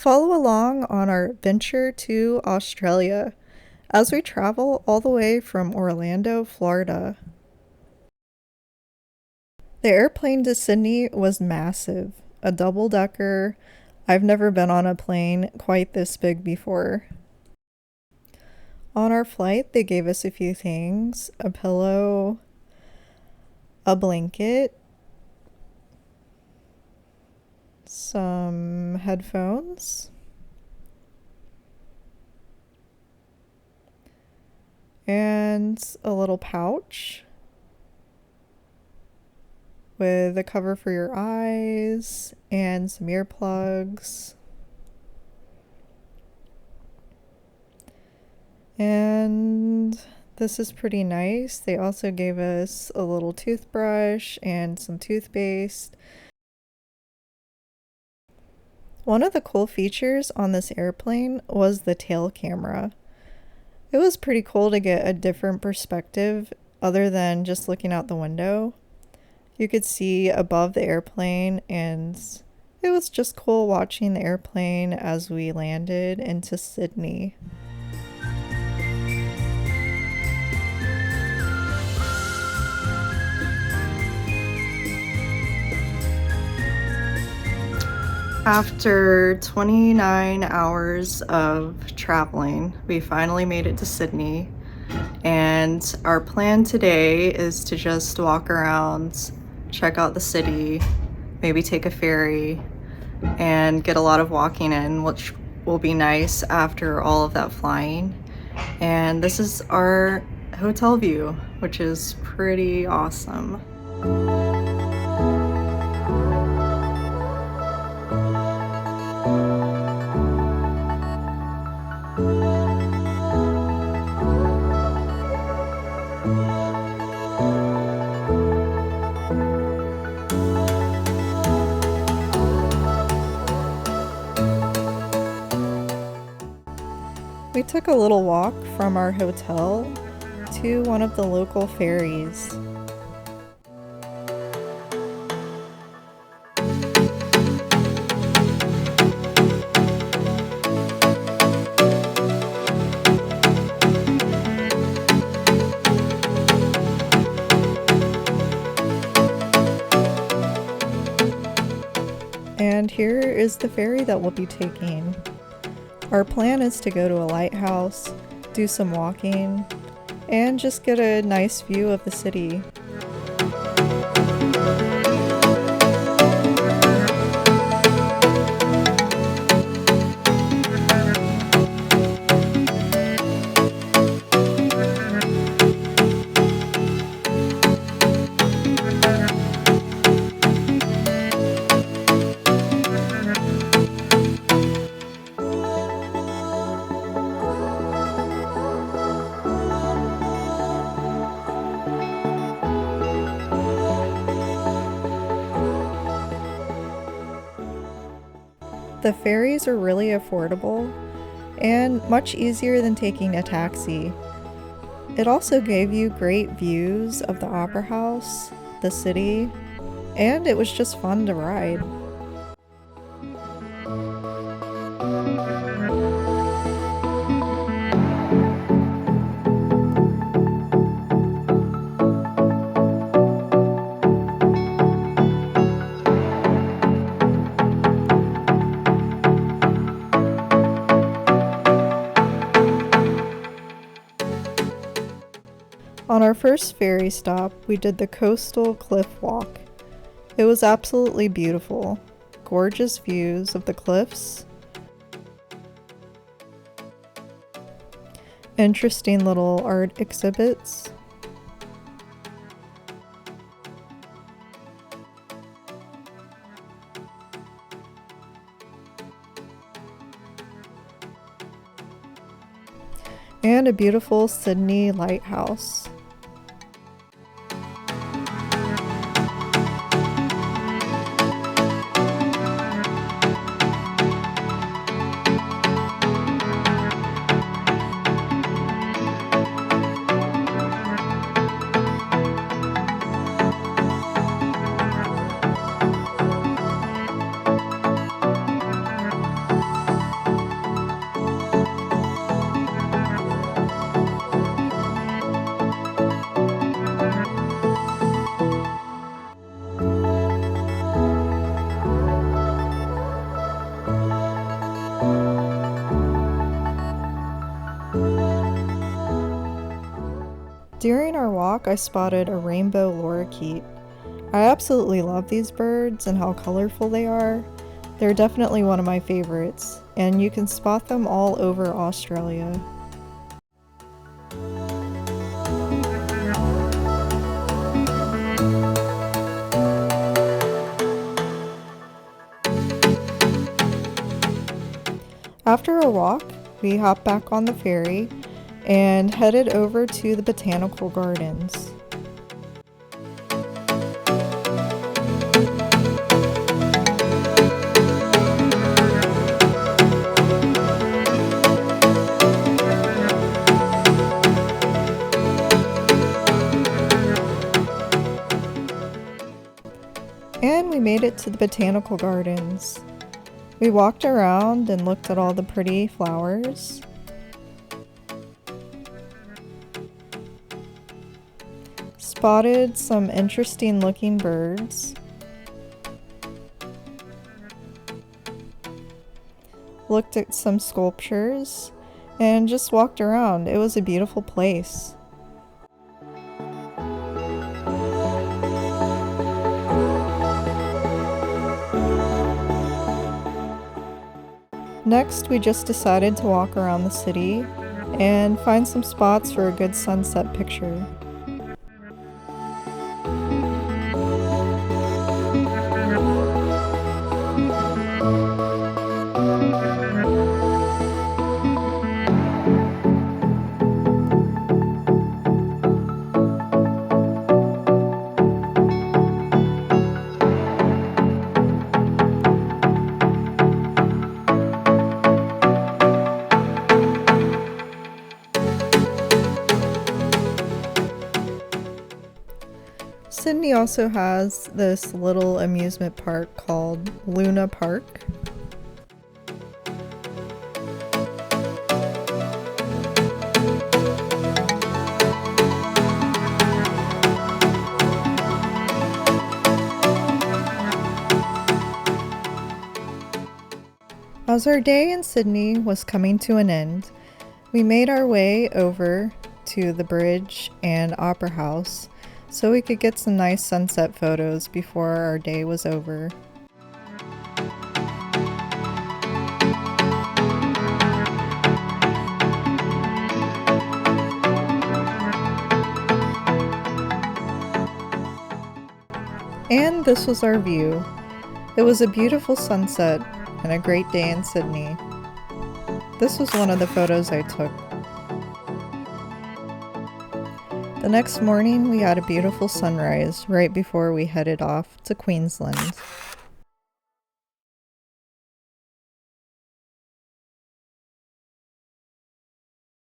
Follow along on our venture to Australia as we travel all the way from Orlando, Florida. The airplane to Sydney was massive, a double-decker. I've never been on a plane quite this big before. On our flight, they gave us a few things: a pillow, a blanket, some headphones, and a little pouch with a cover for your eyes and some earplugs. And this is pretty nice. They also gave us a little toothbrush and some toothpaste. One of the cool features on this airplane was the tail camera. It was pretty cool to get a different perspective other than just looking out the window. You could see above the airplane, and it was just cool watching the airplane as we landed into Sydney. After 29 hours of traveling, we finally made it to Sydney, and our plan today is to just walk around, check out the city, maybe take a ferry, and get a lot of walking in, which will be nice after all of that flying. And this is our hotel view, which is pretty awesome. We took a little walk from our hotel to one of the local ferries. And here is the ferry that we'll be taking. Our plan is to go to a lighthouse, do some walking, and just get a nice view of the city. The ferries are really affordable and much easier than taking a taxi. It also gave you great views of the opera house, the city, and it was just fun to ride. On our first ferry stop, we did the coastal cliff walk. It was absolutely beautiful. Gorgeous views of the cliffs. Interesting little art exhibits. And a beautiful Sydney lighthouse. During our walk, I spotted a rainbow lorikeet. I absolutely love these birds and how colorful they are. They're definitely one of my favorites, and you can spot them all over Australia. After a walk, we hopped back on the ferry and headed over to the Botanical Gardens. And we made it to the Botanical Gardens. We walked around and looked at all the pretty flowers. Spotted some interesting looking birds. Looked at some sculptures and just walked around. It was a beautiful place. Next, we just decided to walk around the city and find some spots for a good sunset picture. Sydney also has this little amusement park called Luna Park. As our day in Sydney was coming to an end, we made our way over to the bridge and Opera House so we could get some nice sunset photos before our day was over. And this was our view. It was a beautiful sunset and a great day in Sydney. This was one of the photos I took. The next morning, we had a beautiful sunrise right before we headed off to Queensland.